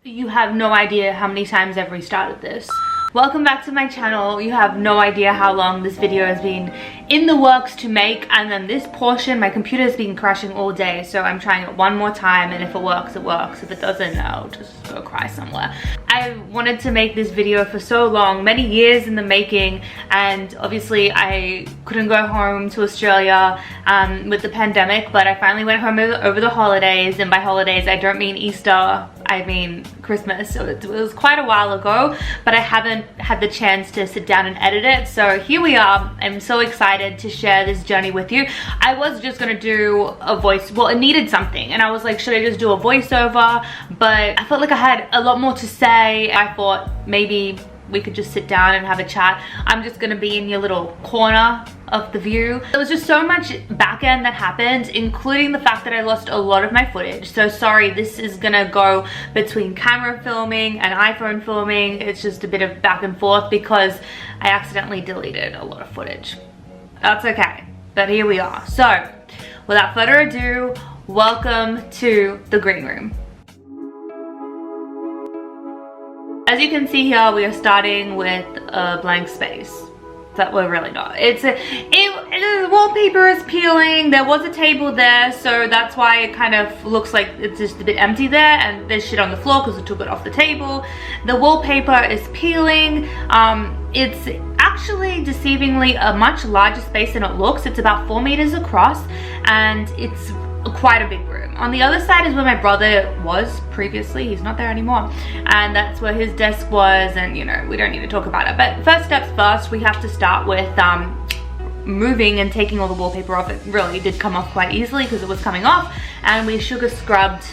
You have no idea how many times I've restarted this. Welcome back to my channel. You have no idea how long this video has been in the works to make, and then this portion, my computer has been crashing all day, so I'm trying it one more time, and if it works, it works. If it doesn't, I'll just go cry somewhere. I wanted to make this video for so long, many years in the making, and obviously I couldn't go home to Australia with the pandemic, but I finally went home over the holidays, and by holidays I don't mean Easter, I mean Christmas. So it was quite a while ago, but I haven't had the chance to sit down and edit it, so here we are. I'm so excited to share this journey with you. I was just gonna do a voice, well, it needed something, and I was like, should I just do a voiceover? But I felt like I had a lot more to say. I thought maybe we could just sit down and have a chat. I'm just gonna be in your little corner of the view. There was just so much back end that happened, including the fact that I lost a lot of my footage. So sorry, this is gonna go between camera filming and iPhone filming. It's just a bit of back and forth because I accidentally deleted a lot of footage. That's okay, but here we are. So without further ado, welcome to the green room. As you can see here, we are starting with a blank space. That we're really not. The wallpaper is peeling. There was a table there, so that's why it kind of looks like it's just a bit empty there, and there's shit on the floor because we took it off the table. The wallpaper is peeling. It's actually deceivingly a much larger space than it looks. It's about 4 meters across, and it's quite a big room. On the other side is where my brother was previously. He's not there anymore, and that's where his desk was, and you know, we don't need to talk about it. But first steps first, we have to start with moving and taking all the wallpaper off. It really did come off quite easily because it was coming off, and we sugar scrubbed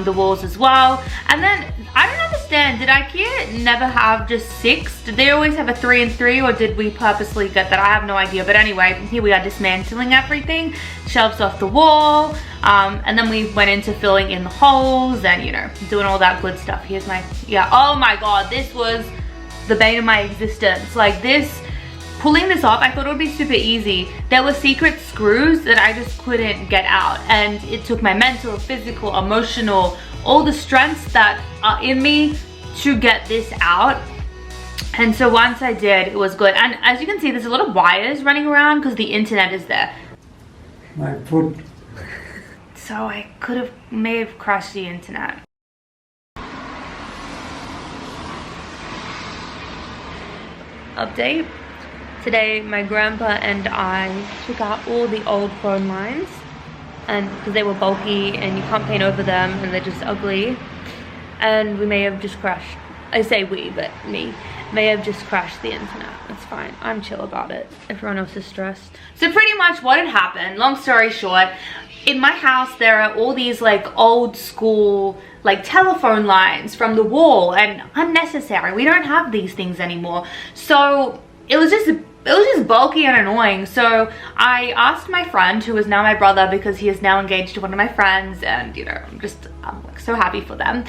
the walls as well. And then I don't understand, did IKEA never have just 6? Did they always have a 3 and 3, or did we purposely get that? I have no idea. But anyway, here we are dismantling everything, shelves off the wall, and then we went into filling in the holes and, you know, doing all that good stuff. Here's my, yeah, oh my god, this was the bane of my existence. Like this, pulling this off, I thought it would be super easy. There were secret screws that I just couldn't get out, and it took my mental, physical, emotional, all the strengths that are in me to get this out. And so once I did, it was good. And as you can see, there's a lot of wires running around because the internet is there. My foot. So I may have crashed the internet. Update. Today, my grandpa and I took out all the old phone lines, and because they were bulky and you can't paint over them and they're just ugly, and we may have just crashed. I say we, but me may have just crashed the internet. It's fine. I'm chill about it. Everyone else is stressed. So pretty much what had happened, long story short, in my house there are all these like old school like telephone lines from the wall, and unnecessary. We don't have these things anymore. So it was just bulky and annoying. So I asked my friend, who is now my brother because he is now engaged to one of my friends, and you know, I'm like so happy for them.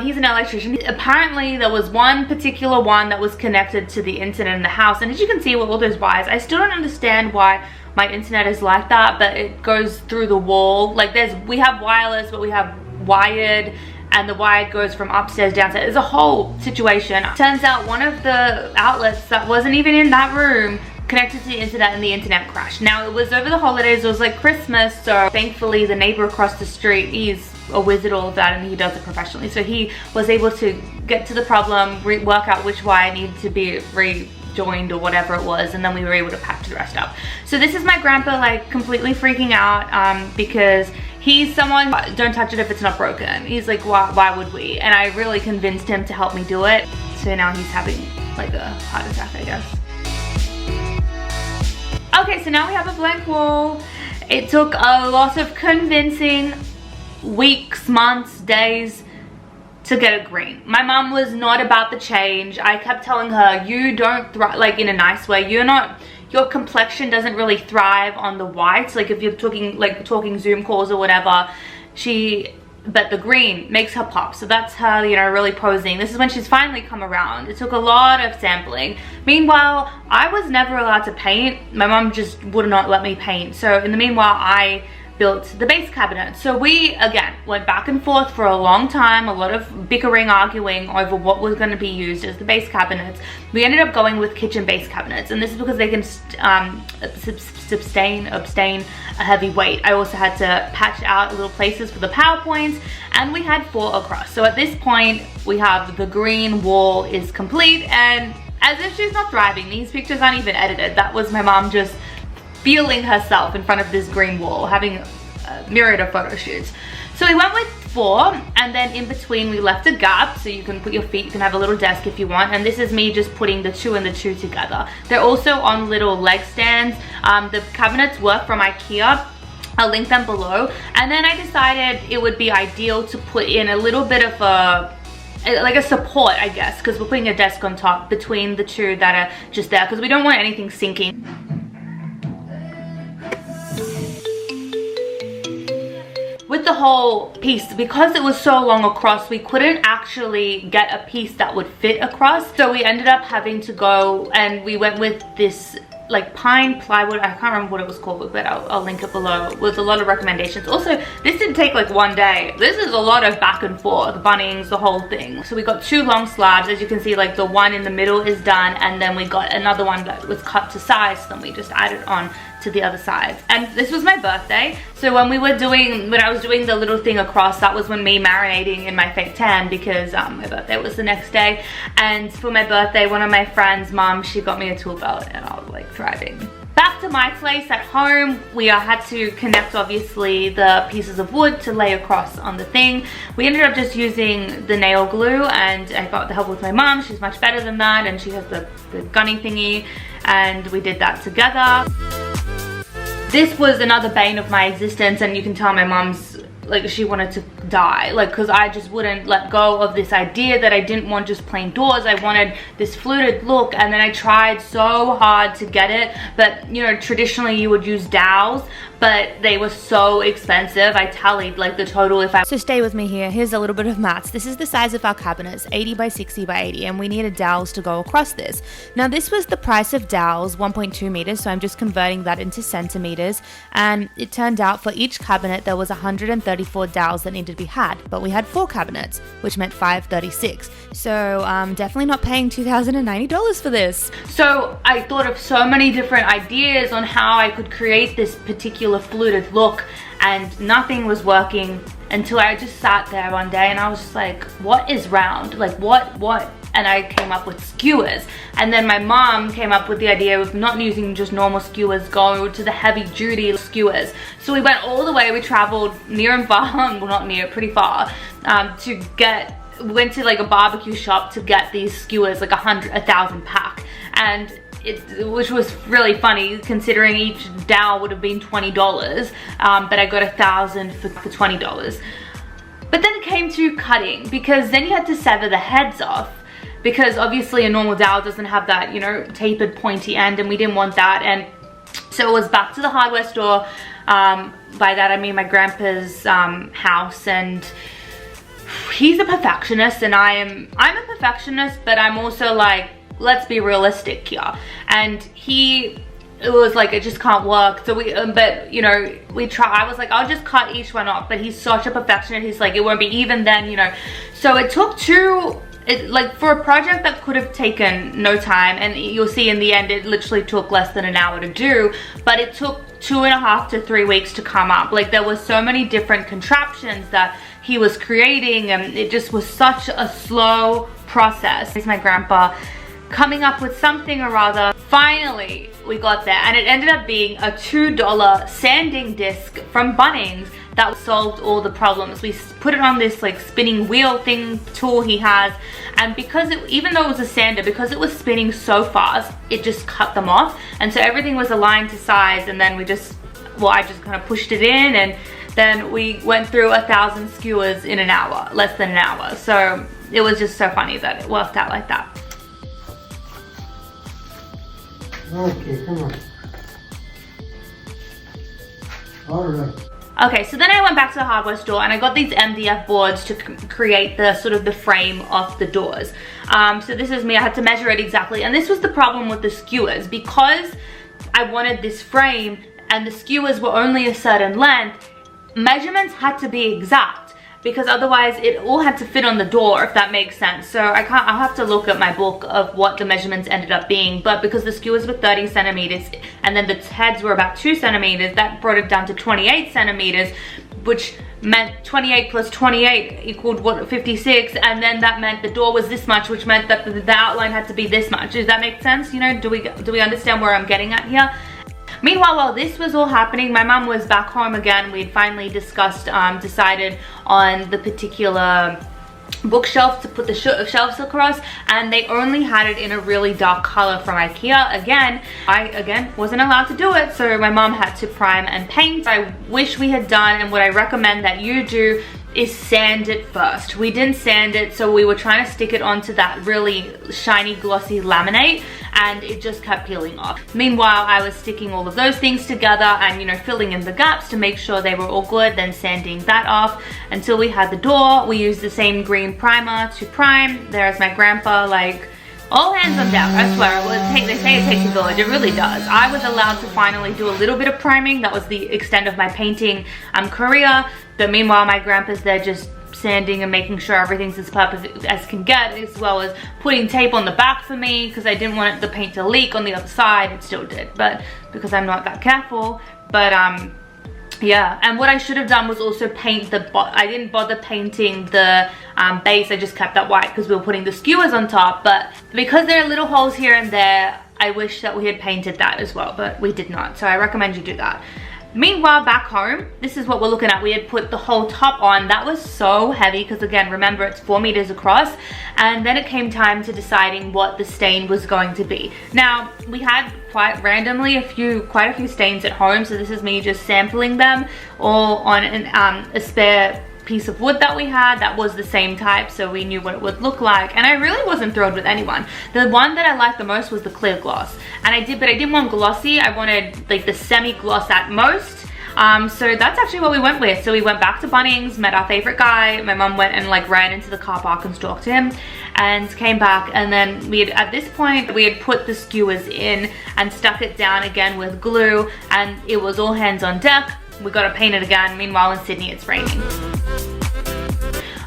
He's an electrician. Apparently there was one particular one that was connected to the internet in the house, and as you can see with all those wires, I still don't understand why my internet is like that, but it goes through the wall. Like we have wireless, but we have wired, and the wire goes from upstairs downstairs. There's a whole situation. Turns out one of the outlets that wasn't even in that room connected to the internet, and the internet crashed. Now it was over the holidays, it was like Christmas, so thankfully the neighbor across the street, he's a wizard all of that and he does it professionally. So he was able to get to the problem, work out which wire needed to be rejoined or whatever it was, and then we were able to patch the rest up. So this is my grandpa like completely freaking out because he's someone, don't touch it if it's not broken. He's like, why would we? And I really convinced him to help me do it. So now he's having like a heart attack, I guess. Okay, so now we have a blank wall. It took a lot of convincing, weeks, months, days to get a green. My mom was not about the change. I kept telling her, you don't thrive, like in a nice way, your complexion doesn't really thrive on the whites. Like if you're talking Zoom calls or whatever, but the green makes her pop. So that's her, you know, really posing. This is when she's finally come around. It took a lot of sampling. Meanwhile, I was never allowed to paint. My mom just would not let me paint. So in the meanwhile, I built the base cabinet. So we again went back and forth for a long time, a lot of bickering, arguing over what was going to be used as the base cabinets. We ended up going with kitchen base cabinets, and this is because they can abstain a heavy weight. I also had to patch out little places for the power points, and we had 4 across. So at this point we have the green wall is complete, and as if she's not thriving, these pictures aren't even edited. That was my mom just feeling herself in front of this green wall, having a myriad of photo shoots. So we went with 4, and then in between we left a gap so you can put your feet, you can have a little desk if you want, and this is me just putting the 2 and the 2 together. They're also on little leg stands. The cabinets were from IKEA. I'll link them below. And then I decided it would be ideal to put in a little bit of like a support, I guess, because we're putting a desk on top between the 2 that are just there, because we don't want anything sinking. With the whole piece, because it was so long across, we couldn't actually get a piece that would fit across. So we ended up having to go, and we went with this like pine plywood. I can't remember what it was called, but I'll link it below, with a lot of recommendations. Also, this didn't take like 1 day. This is a lot of back and forth, Bunnings, the whole thing. So we got 2 long slabs. As you can see, like the one in the middle is done, and then we got another one that was cut to size, then we just added on to the other side. And this was my birthday, so when I was doing the little thing across, that was when me marinating in my fake tan, because my birthday was the next day. And for my birthday, one of my friends' mom, she got me a tool belt, and I was like thriving. Back to my place at home, we had to connect obviously the pieces of wood to lay across on the thing. We ended up just using the nail glue, and I got the help with my mom. She's much better than that, and she has the gunny thingy, and we did that together. This was another bane of my existence, and you can tell my mom's like she wanted to die, like, because I just wouldn't let go of this idea that I didn't want just plain doors. I wanted this fluted look, and then I tried so hard to get it, but you know, traditionally you would use dowels, but they were so expensive. I tallied like the total if I... So stay with me here. Here's a little bit of maths. This is the size of our cabinets, 80 by 60 by 80, and we needed dowels to go across this. Now this was the price of dowels, 1.2 meters, so I'm just converting that into centimeters, and it turned out for each cabinet there was 134 dowels that needed to be had, but we had 4 cabinets, which meant 536. So definitely not paying $2,090 for this. So I thought of so many different ideas on how I could create this particular fluted look, and nothing was working until I just sat there one day and I was just like, what is round? Like what? And I came up with skewers. And then my mom came up with the idea of not using just normal skewers, going to the heavy duty skewers. So we went all the way, we traveled near and far, well not near, pretty far, went to like a barbecue shop to get these skewers, like 1,000 pack. And which was really funny considering each dowel would have been $20, but I got 1,000 for $20. But then it came to cutting, because then you had to sever the heads off, because obviously a normal dowel doesn't have that, you know, tapered pointy end, and we didn't want that. And so it was back to the hardware store. By that I mean my grandpa's house, and he's a perfectionist, and I'm a perfectionist, but I'm also like, let's be realistic here. And it was like, it just can't work. So but you know, I was like, I'll just cut each one off, but he's such a perfectionist. He's like, it won't be even then, you know. So it took like for a project that could have taken no time, and you'll see in the end it literally took less than an hour to do, but it took 2.5 to 3 weeks to come up. Like there was so many different contraptions that he was creating, and it just was such a slow process. It's my grandpa coming up with something or other. Finally we got there, and it ended up being a $2 sanding disc from Bunnings that solved all the problems. We put it on this like spinning wheel thing tool he has, and because even though it was a sander, because it was spinning so fast, it just cut them off, and so everything was aligned to size. And then I just kind of pushed it in, and then we went through 1,000 skewers in an hour, less than an hour. So it was just so funny that it worked out like that. Okay, come on. All right. Okay, so then I went back to the hardware store and I got these MDF boards to create the sort of the frame of the doors. So this is me, I had to measure it exactly. And this was the problem with the skewers. Because I wanted this frame and the skewers were only a certain length, measurements had to be exact, because otherwise it all had to fit on the door, if that makes sense. So I'll have to look at my book of what the measurements ended up being, but because the skewers were 30 centimeters and then the heads were about 2 centimeters, that brought it down to 28 centimeters, which meant 28 plus 28 equaled what, 56, and then that meant the door was this much, which meant that the outline had to be this much. Does that make sense? You know, do we understand where I'm getting at here? Meanwhile, while this was all happening, my mom was back home again. We'd finally decided on the particular bookshelf to put the shelves across, and they only had it in a really dark color from IKEA. Again, I wasn't allowed to do it, so my mom had to prime and paint. I wish we had done, and what I recommend that you do, is sand it first. We didn't sand it, so we were trying to stick it onto that really shiny glossy laminate, and it just kept peeling off. Meanwhile, I was sticking all of those things together and, you know, filling in the gaps to make sure they were all good, then sanding that off until we had the door. We used the same green primer to prime. There's my grandpa, like, all hands on deck, I swear. They say it takes a village, it really does. I was allowed to finally do a little bit of priming. That was the extent of my painting career. But meanwhile, my grandpa's there just sanding and making sure everything's as perfect as can get, as well as putting tape on the back for me, because I didn't want the paint to leak on the other side. It still did, but because I'm not that careful. But yeah, and what I should have done was also paint I didn't bother painting the base. I just kept that white because we were putting the skewers on top, but because there are little holes here and there, I wish that we had painted that as well, but we did not, so I recommend you do that. Meanwhile, back home, this is what we're looking at. We had put the whole top on. That was so heavy because, again, remember, it's 4 meters across. And then it came time to deciding what the stain was going to be. Now, we had quite randomly quite a few stains at home. So this is me just sampling them all on a spare piece of wood that we had that was the same type, so we knew what it would look like. And I really wasn't thrilled with anyone. The one that I liked the most was the clear gloss, but I didn't want glossy. I wanted like the semi-gloss at most. So that's actually what we went with. So we went back to Bunnings, met our favorite guy. My mom went and like ran into the car park and stalked him, and came back, and then at this point we had put the skewers in and stuck it down again with glue, and it was all hands on deck. We got to paint it again. Meanwhile, in Sydney, it's raining.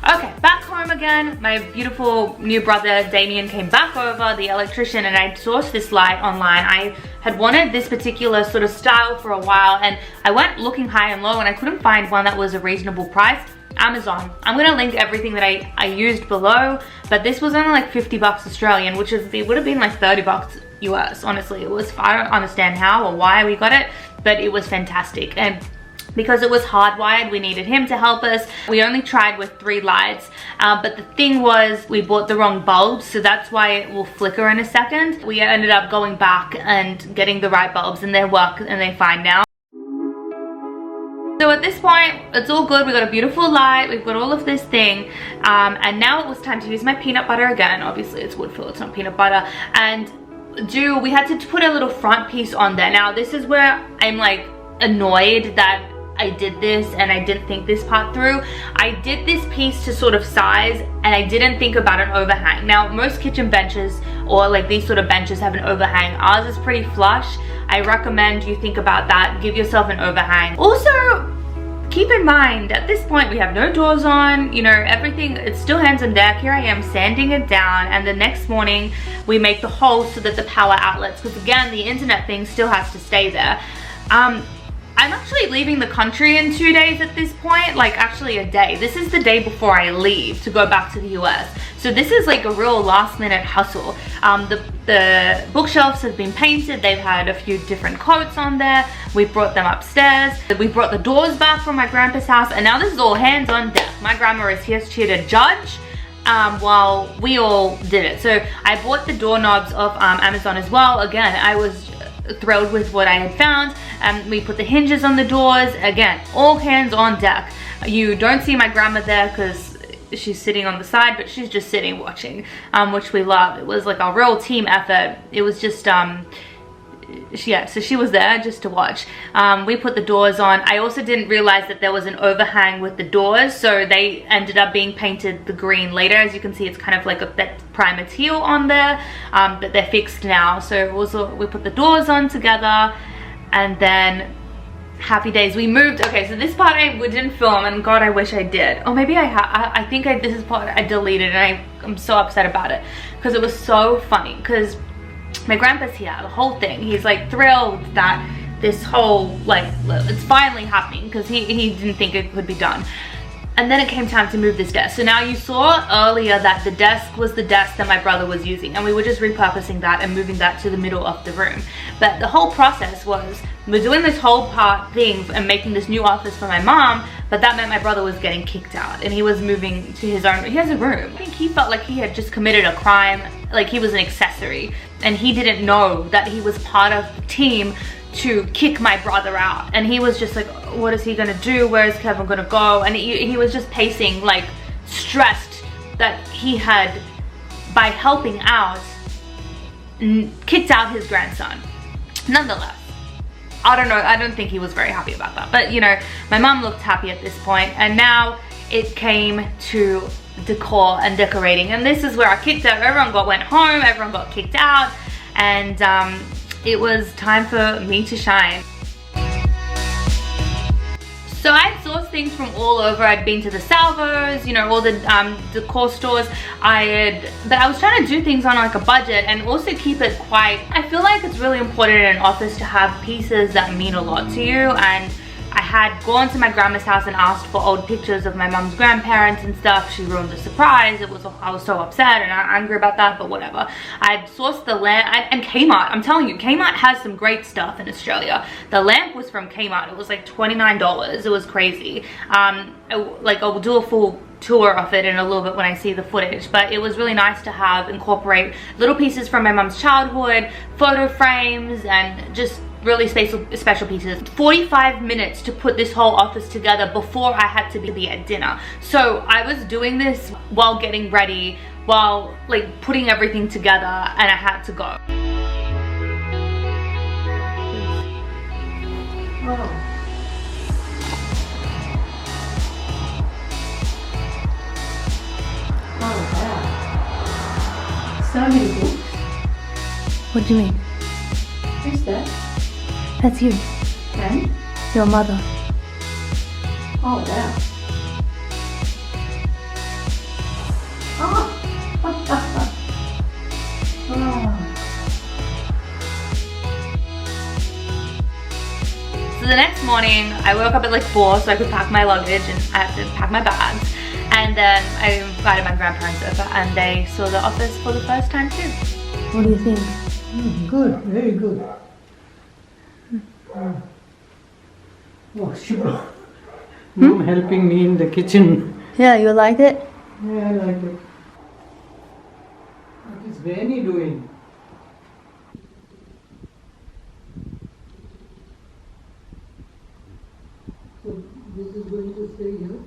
Okay, back home again. My beautiful new brother, Damien, came back over, the electrician, and I sourced this light online. I had wanted this particular sort of style for a while, and I went looking high and low, and I couldn't find one that was a reasonable price. Amazon. I'm gonna link everything that I used below, but this was only like 50 bucks Australian, which is, it would have been like 30 bucks US, honestly. It was, I don't understand how or why we got it, but it was fantastic. And because it was hardwired, we needed him to help us. We only tried with 3 lights, but the thing was we bought the wrong bulbs, so that's why it will flicker in a second. We ended up going back and getting the right bulbs, and they work and they're fine now. So at this point, it's all good. We got a beautiful light, we've got all of this thing, and now it was time to use my peanut butter again. Obviously it's wood fill, it's not peanut butter. And we had to put a little front piece on there. Now this is where I'm like annoyed that I did this and I didn't think this part through. I did this piece to sort of size, and I didn't think about an overhang. Now most kitchen benches or like these sort of benches have an overhang. Ours is pretty flush. I recommend you think about that. Give yourself an overhang. Also, keep in mind at this point we have no doors on, you know, everything, it's still hands on deck. Here I am sanding it down, and the next morning we make the holes so that the power outlets, because again the internet thing still has to stay there. I'm actually leaving the country in 2 days at this point, like actually a day. This is the day before I leave to go back to the US. So this is like a real last minute hustle. The bookshelves have been painted. They've had a few different coats on there. We brought them upstairs. We brought the doors back from my grandpa's house, and now this is all hands on deck. My grandma is here to judge while we all did it. So I bought the doorknobs off Amazon as well. Again, I was thrilled with what I had found. We put the hinges on the doors. Again, all hands on deck. You don't see my grandma there because she's sitting on the side, but she's just sitting watching, which we love. It was like a real team effort. It was just yeah, so she was there just to watch. We put the doors on. I also didn't realize that there was an overhang with the doors, so they ended up being painted the green later. As you can see, it's kind of like that primer teal on there, but they're fixed now. So also we put the doors on together, and then happy days. We moved. Okay, so this part I didn't film, and God, I wish I did. Or maybe I think this is part I deleted, and I'm so upset about it because it was so funny. Because my grandpa's here, the whole thing. He's like thrilled that this whole, like, it's finally happening because he didn't think it could be done. And then it came time to move this desk. So now you saw earlier that the desk was the desk that my brother was using, and we were just repurposing that and moving that to the middle of the room. But the whole process was, we're doing this whole part thing and making this new office for my mom, but that meant my brother was getting kicked out and he was moving to his own, he has a room. I think he felt like he had just committed a crime, like he was an accessory, and he didn't know that he was part of the team to kick my brother out. And he was just like, what is he gonna do? Where is Kevin gonna go? And he was just pacing, like stressed that he had, by helping out, kicked out his grandson. Nonetheless, I don't know, I don't think he was very happy about that. But you know, my mom looked happy at this point, and now it came to decor and decorating. And this is where I kicked out, everyone went home, everyone got kicked out, and it was time for me to shine. So I'd sourced things from all over. I'd been to the Salvos, you know, all the decor stores. But I was trying to do things on like a budget and also keep it quite, I feel like it's really important in an office to have pieces that mean a lot to you. And I had gone to my grandma's house and asked for old pictures of my mom's grandparents and stuff. She ruined the surprise. I was so upset and angry about that, but whatever. I'd sourced the lamp, and Kmart, I'm telling you, Kmart has some great stuff in Australia. The lamp was from Kmart. It was like $29. It was crazy. I'll do a full tour of it in a little bit when I see the footage, but it was really nice to incorporate little pieces from my mom's childhood, photo frames, and just really special pieces. 45 minutes to put this whole office together before I had to be at dinner. So I was doing this while getting ready, while like putting everything together, and I had to go. So many books. What do you mean? Who's that? That's you. And? Your mother. Oh, wow. So the next morning, I woke up at like 4 so I could pack my luggage, and I had to pack my bags. And then I invited my grandparents over, and they saw the office for the first time too. What do you think? Good, very good. Oh, sure. Mom helping me in the kitchen. Yeah, you like it? Yeah, I like it. What is Granny doing? So this is going to stay here?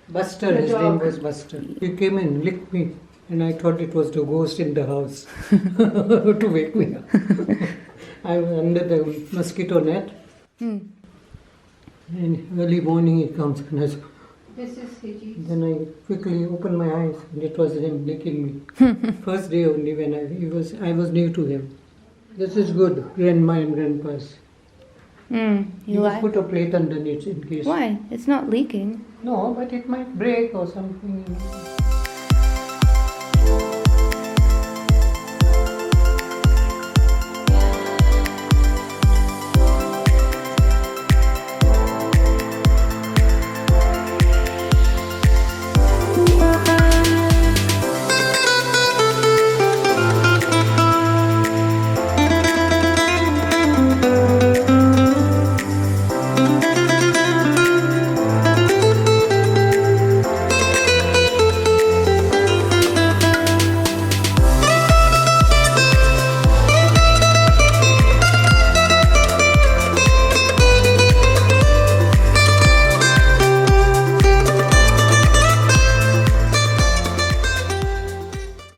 Buster, his name was Buster. He came in, licked me, and I thought it was the ghost in the house to wake me up. I was under the mosquito net. And early morning he comes and I said, this is Hiji. Then I quickly opened my eyes and it was him licking me. First day only when I was new to him. This is good, grandma and grandpa's. You like? Put a plate underneath in case. Why? It's not leaking. No, but it might break or something. You know.